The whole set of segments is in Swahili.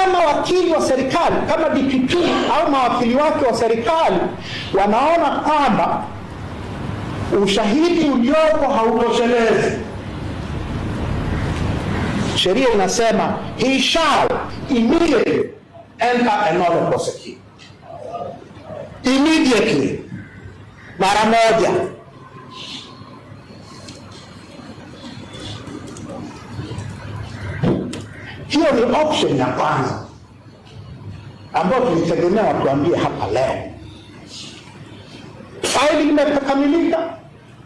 kama wakili wa serikali, kama DPP au mawakili wake wa serikali wanaona kwamba ushahidi uliopo hautoshelezi, sheria inasema he shall immediately enter a nolle prosequi. Immediately, mara moja. Hiyo ni option ya kwanza ambayo tulitegemea watuambie hapa leo. Faili limekamilika,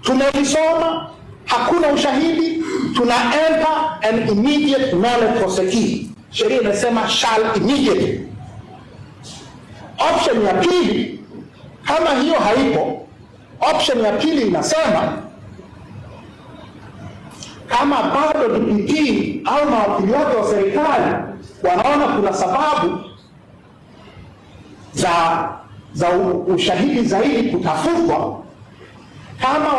tumelisoma, hakuna ushahidi, tuna enter an immediate nolle prosequi. Sheria inasema shall immediately. Option ya pili, kama hiyo haipo, option ya pili inasema kama bado DPP au mawakili wake wa serikali wanaona kuna sababu za ushahidi zaidi kutafutwa, kama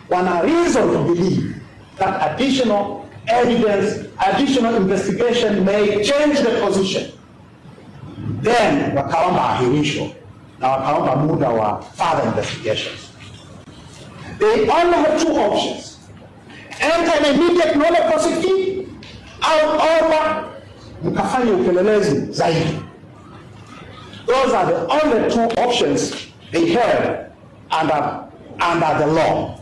wana reason to believe that additional evidence, additional investigation may change the position, then wakaomba ahirisho na wakaomba muda wa further investigations. They only have two options: enter an immediate nolle prosequi au omba mkafanya upelelezi zaidi. Those are the only two options they have under the law.